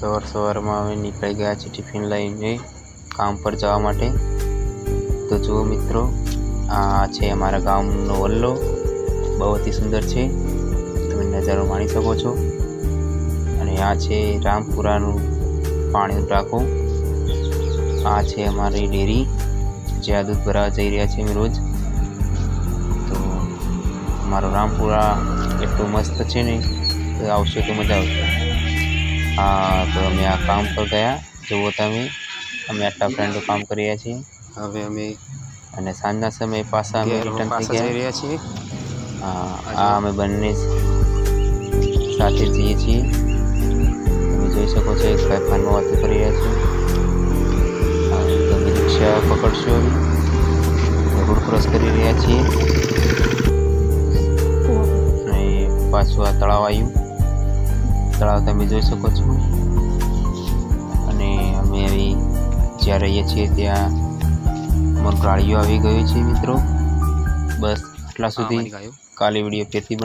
સવારમાં અમે નીકળી ગયા છે ટિફિન લઈને કામ પર જવા માટે। તો જુઓ મિત્રો, આ છે અમારા ગામનો વલ્લો, બહુ અતિ સુંદર છે, તમે નજારો માણી શકો છો। અને આ છે રામપુરાનું પાણીનું ટાંકું, આ છે અમારી ડેરી જ્યાં દૂધ ભરાવા જઈ રહ્યા છીએ અમે રોજ। તો અમારો રામપુરા એટલું મસ્ત છે ને, તો આવશો તો મજા આવશે। હા, તો અમે આ કામ પર ગયા, જુઓ તમે, અમે આટલા ફ્રેન્ડો કામ કરી રહ્યા છીએ। હવે અમે અને સાંજના સમયે પાછા અમે રિટર્ન થઈ રહ્યા છીએ। હા, આ અમે બંને સાથે જઈએ છીએ, તમે જોઈ શકો છો। એક ભાઈ ફોનમાં વાતો કરી રહ્યા છે। તમે રિક્ષા પકડશો, રોડ ક્રોસ કરી રહ્યા છીએ અને પાછું આ તળાવ આવ્યું, તળાવ તમે જોઈ શકો છો। અને અમે આવી જ્યાં રહીએ છીએ ત્યાં અમારું ગાડીઓ આવી ગયું છે મિત્રો। બસ આટલા સુધી, કાલે વિડીયો ફેરથી